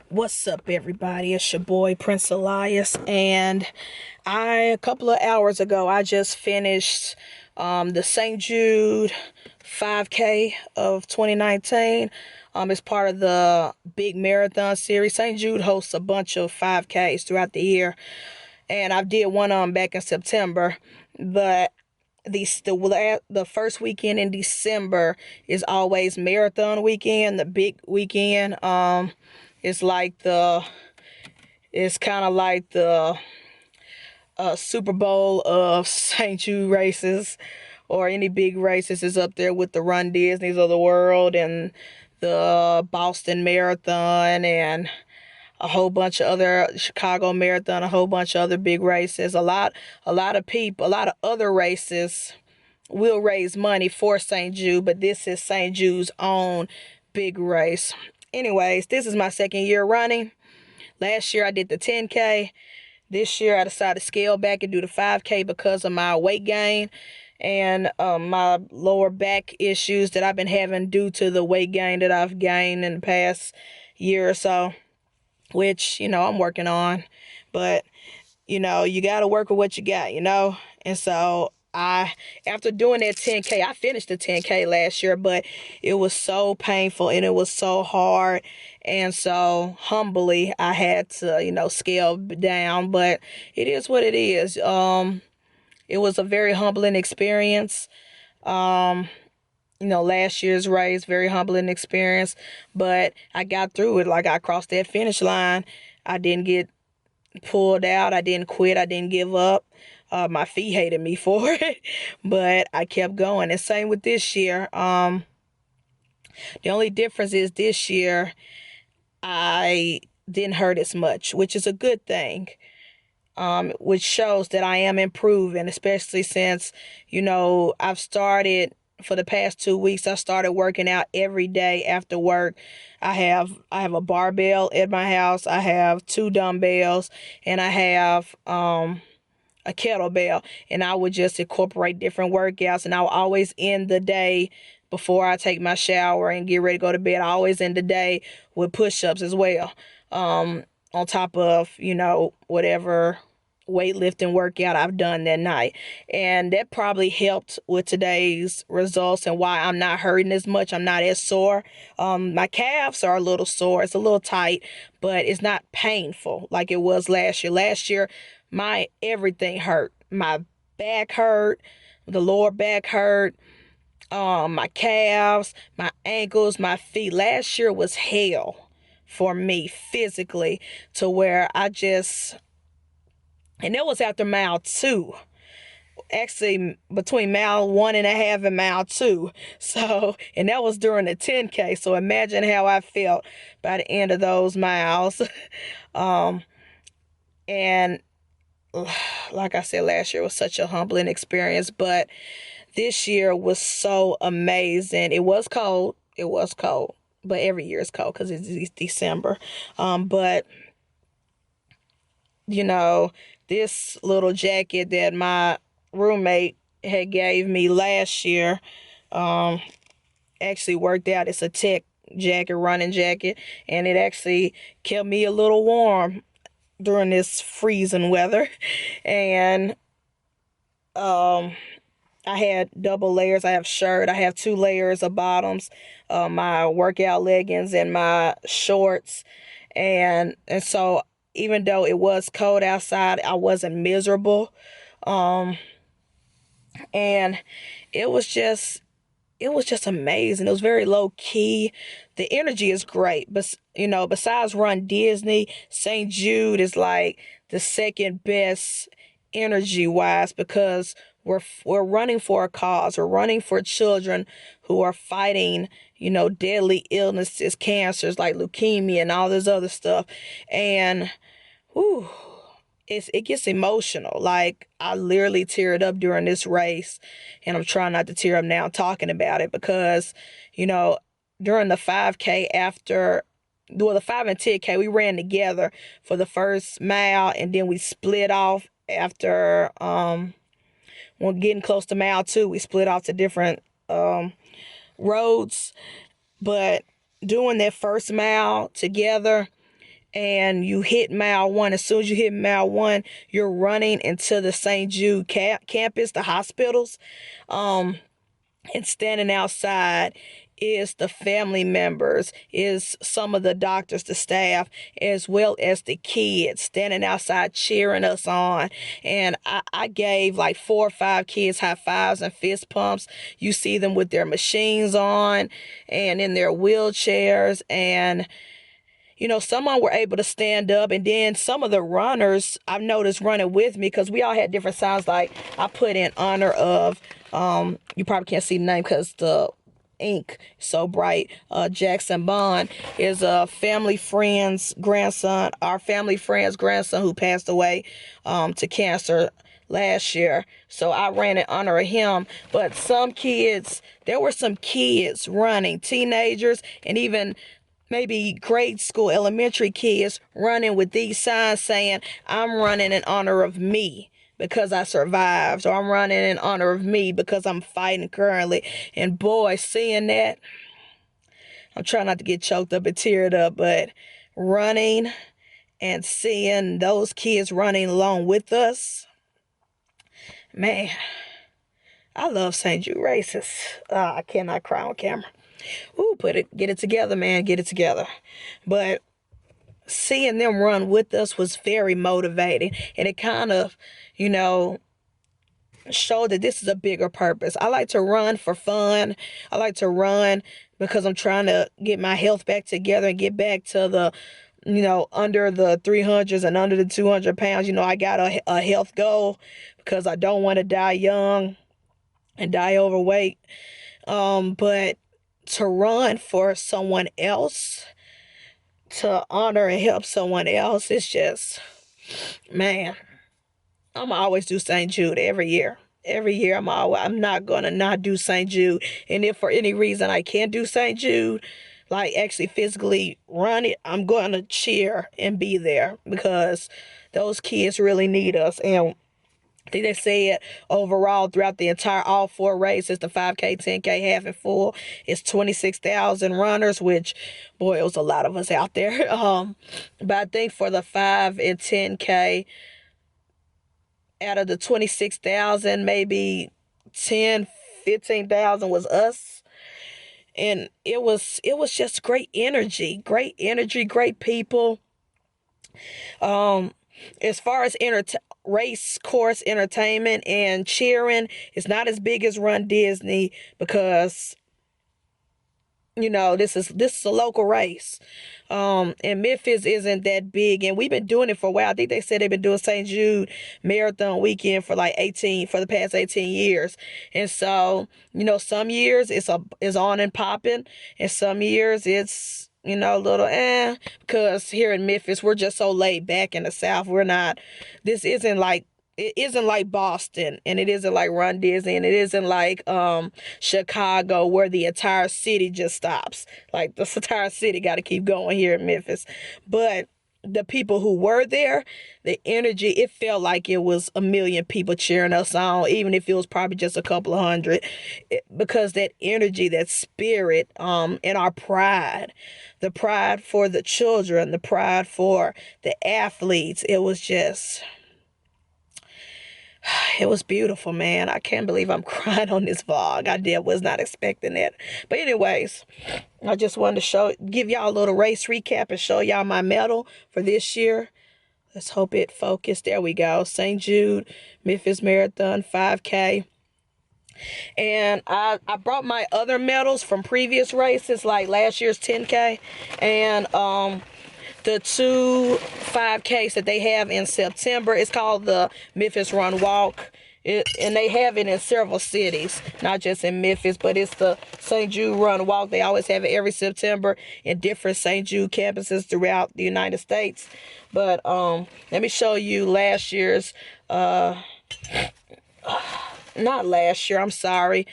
What's up, everybody? It's your boy Prince Elias, and a couple of hours ago I just finished the St Jude 5K of 2019. It's part of the big marathon series. St Jude hosts a bunch of 5Ks throughout the year, and I did one back in September, but the first weekend in December is always marathon weekend, the big weekend. It's like it's kind of like the Super Bowl of St. Jude races, or any big races is up there with the Run Disneys of the world and the Boston Marathon and a whole bunch of other Chicago Marathon, a whole bunch of other big races. A lot of people, a lot of other races will raise money for St. Jude, but this is St. Jude's own big race. Anyways, this is my second year running. Last year I did the 10K. This year I decided to scale back and do the 5K because of my weight gain and my lower back issues that I've been having due to the weight gain that I've gained in the past year or so, which, I'm working on. But, you got to work with what you got. And so after doing that 10K, I finished the 10K last year, but it was so painful and it was so hard. And so humbly, I had to, scale down, but it is what it is. It was a very humbling experience. Last year's race, very humbling experience, but I got through it. Like, I crossed that finish line. I didn't get pulled out. I didn't quit. I didn't give up. My feet hated me for it, but I kept going. And same with this year. The only difference is this year I didn't hurt as much, which is a good thing. Which shows that I am improving, especially since, I've started for the past 2 weeks. I started working out every day after work. I have a barbell at my house. I have 2 dumbbells, and I have a kettlebell, and I would just incorporate different workouts, and I will always end the day before I take my shower and get ready to go to bed. I always end the day with push-ups as well, on top of, whatever weightlifting workout I've done that night. And that probably helped with today's results and why I'm not hurting as much. I'm not as sore. My calves are a little sore. It's a little tight, but it's not painful like it was last year. Last year, my everything hurt. My back hurt, the lower back hurt, my calves, my ankles, my feet. Last year was hell for me physically, to where and that was after mile 2. Actually, between mile 1.5 and mile 2. So, and that was during the 10K. So imagine how I felt by the end of those miles. And like I said, last year was such a humbling experience, but this year was so amazing. It was cold. It was cold, but every year is cold because it's December. But this little jacket that my roommate had gave me last year, actually worked out. It's a tech jacket, running jacket, and it actually kept me a little warm during this freezing weather. And I had double layers. I have shirt. I have 2 layers of bottoms, my workout leggings and my shorts. And so even though it was cold outside, I wasn't miserable. And it was just amazing. It was very low key. The energy is great, but besides Run Disney, St. Jude is like the second best energy wise, because we're running for a cause. We're running for children who are fighting, deadly illnesses, cancers like leukemia and all this other stuff. And whew, it gets emotional. Like, I literally teared up during this race, and I'm trying not to tear up now talking about it, because, during the 5K the 5 and 10K, we ran together for the first mile, and then we split off after, when getting close to mile 2, we split off to different roads. But doing that first mile together, and you hit mile one. As soon as you hit mile one, you're running into the St. Jude campus, the hospitals. And standing outside is the family members, is some of the doctors, the staff, as well as the kids standing outside cheering us on. And I gave like 4 or 5 kids high fives and fist pumps. You see them with their machines on and in their wheelchairs, and some were able to stand up, and then some of the runners I've noticed running with me, because we all had different signs. Like I put in honor of, you probably can't see the name because the ink so bright. Jackson Bond is a family friend's grandson, our family friend's grandson who passed away to cancer last year. So I ran in honor of him. But there were some kids running, teenagers, and even maybe grade school, elementary kids running with these signs saying, I'm running in honor of me because I survived, or I'm running in honor of me because I'm fighting currently. And boy, seeing that, I'm trying not to get choked up and teared up, but running and seeing those kids running along with us, man, I love St. Jude races. I cannot cry on camera. Ooh, get it together, man, get it together. But seeing them run with us was very motivating, and it kind of, showed that this is a bigger purpose. I like to run for fun. I like to run because I'm trying to get my health back together and get back to the, under the 300s and under the 200 pounds. I got a health goal because I don't want to die young and die overweight. But to run for someone else, to honor and help someone else, it's just, man, I'm always do St. Jude every year. Every year I'm not gonna not do St. Jude. And if for any reason I can't do St. Jude, like actually physically run it, I'm gonna cheer and be there because those kids really need us. And I think they said overall throughout the entire all 4 races, the 5K, 10K, half and full, it's 26,000 runners, which, boy, it was a lot of us out there. But I think for the 5 and 10K, out of the 26,000, maybe 10, 15,000 was us. And it was just great energy, great people. As far as race course entertainment and cheering, it's not as big as Run Disney because this is a local race. And Memphis isn't that big, and we've been doing it for a while. I think they said they've been doing St. Jude Marathon weekend for the past 18 years. And so, some years it's on and popping, and some years it's, a little because here in Memphis, we're just so laid back in the South. It isn't like Boston, and it isn't like Run Disney, and it isn't like Chicago, where the entire city just stops. Like, the entire city got to keep going here in Memphis. But the people who were there, the energy, it felt like it was a million people cheering us on, even if it was probably just a couple of hundred, because that energy, that spirit, and our pride, the pride for the children, the pride for the athletes, it was beautiful, man. I can't believe I'm crying on this vlog. Was not expecting that. But anyways, I just wanted to give y'all a little race recap and show y'all my medal for this year. Let's hope it focused. There we go. St. Jude Memphis Marathon 5K. And I brought my other medals from previous races, like last year's 10K and the 2 5Ks that they have in September. It's called the Memphis Run Walk. And they have it in several cities, not just in Memphis, but it's the St. Jude Run Walk. They always have it every September in different St. Jude campuses throughout the United States. But let me show you last year's, not last year, I'm sorry.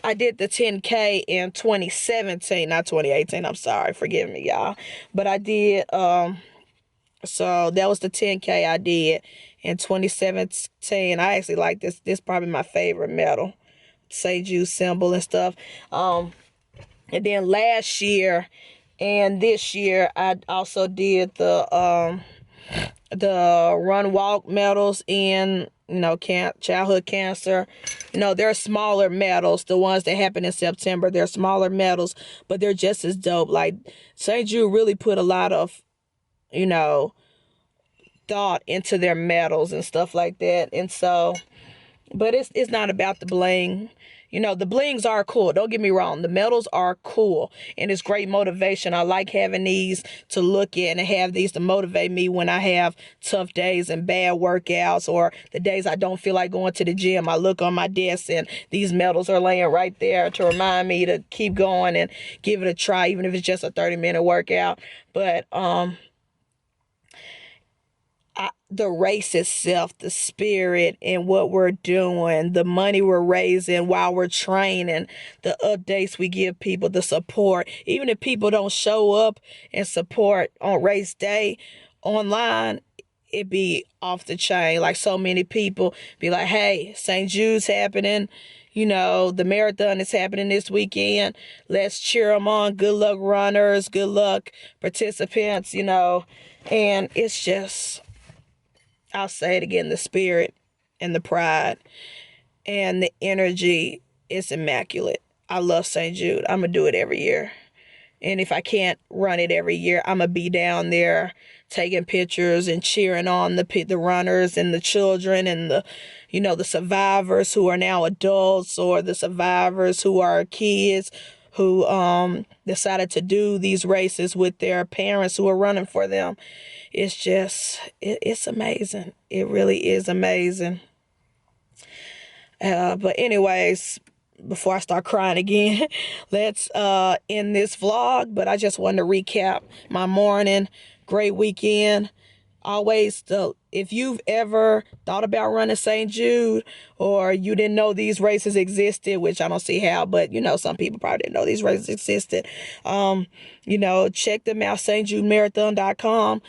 I did the 10K in 2017, not 2018. I'm sorry. Forgive me, y'all. But I did, so that was the 10K I did in 2017. I actually like this. This is probably my favorite medal. St. Jude symbol and stuff. And then last year And this year I also did the run walk medals in, childhood cancer. They're smaller medals, the ones that happen in September. They're smaller medals, but they're just as dope. Like, St. Jude really put a lot of, you know, thought into their medals and stuff like that. And so, but it's not about the bling. The blings are cool. Don't get me wrong. The medals are cool, and it's great motivation. I like having these to look at and have these to motivate me when I have tough days and bad workouts, or the days I don't feel like going to the gym. I look on my desk and these medals are laying right there to remind me to keep going and give it a try, even if it's just a 30-minute workout. But the race itself, the spirit and what we're doing, the money we're raising while we're training, the updates we give people, the support, even if people don't show up and support on race day online, it be off the chain. Like, so many people be like, hey, St. Jude's happening. The marathon is happening this weekend. Let's cheer them on. Good luck, runners. Good luck, participants, and it's just, I'll say it again, the spirit and the pride and the energy is immaculate. I love St. Jude. I'm going to do it every year. And if I can't run it every year, I'm going to be down there taking pictures and cheering on the runners and the children and the survivors who are now adults, or the survivors who are kids who decided to do these races with their parents who are running for them. It's just, it's amazing. It really is amazing. But anyways, before I start crying again, let's end this vlog. But I just wanted to recap my morning. Great weekend. Always, if you've ever thought about running St. Jude, or you didn't know these races existed, which I don't see how, but some people probably didn't know these races existed. Check them out, stjudemarathon.com.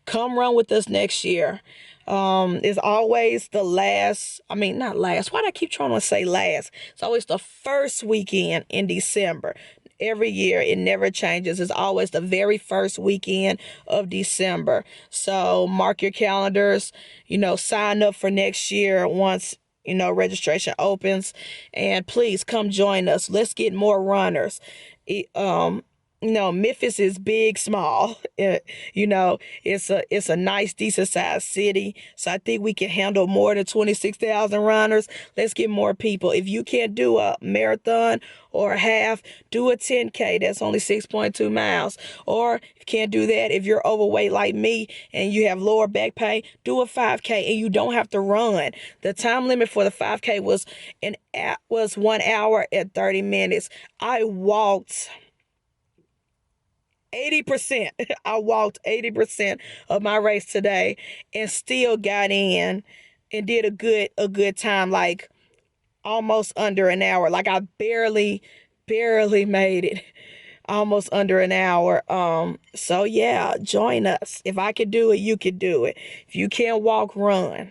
Come run with us next year. It's always the not last. Why do I keep trying to say last? It's always the first weekend in December. Every year, it never changes. It's always the very first weekend of December. So mark your calendars, sign up for next year once, registration opens. And please come join us. Let's get more runners. Memphis is big, small. It's a nice, decent sized city. So I think we can handle more than 26,000 runners. Let's get more people. If you can't do a marathon or a half, do a 10K. That's only 6.2 miles. Or if you can't do that, if you're overweight like me and you have lower back pain, do a 5K, and you don't have to run. The time limit for the 5K was 1 hour and 30 minutes. I walked 80%. I walked 80% of my race today and still got in and did a good time, like almost under an hour. Like, I barely made it. Almost under an hour. So yeah, join us. If I could do it, you could do it. If you can't walk, run.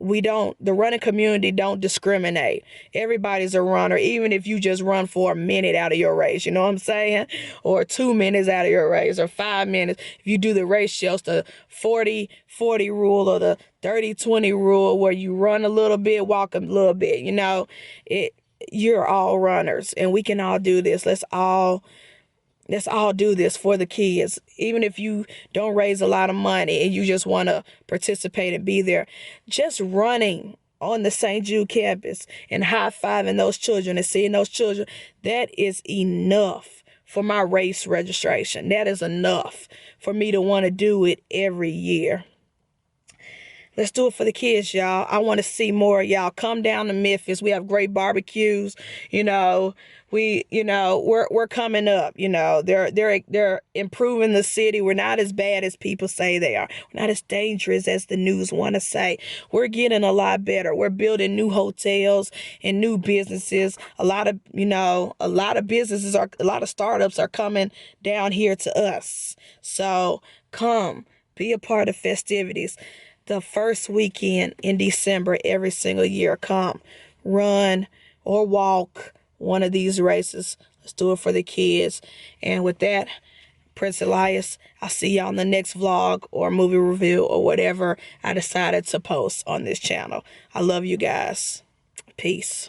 The running community don't discriminate. Everybody's a runner, even if you just run for a minute out of your race, you know what I'm saying? Or 2 minutes out of your race, or 5 minutes. If you do the ratio, the 40-40 rule, or the 30-20 rule, where you run a little bit, walk a little bit, you're all runners, and we can all do this. Let's all do this for the kids. Even if you don't raise a lot of money and you just want to participate and be there, just running on the St. Jude campus and high-fiving those children and seeing those children, that is enough for my race registration. That is enough for me to want to do it every year. Let's do it for the kids, y'all. I want to see more of y'all. Come down to Memphis. We have great barbecues. We're coming up. They're improving the city. We're not as bad as people say they are. We're not as dangerous as the news want to say. We're getting a lot better. We're building new hotels and new businesses. A lot of startups are coming down here to us. So come be a part of festivities. The first weekend in December every single year, come run or walk one of these races. Let's do it for the kids. And with that, Prince Elias, I'll see y'all in the next vlog or movie review or whatever I decided to post on this channel. I love you guys. Peace.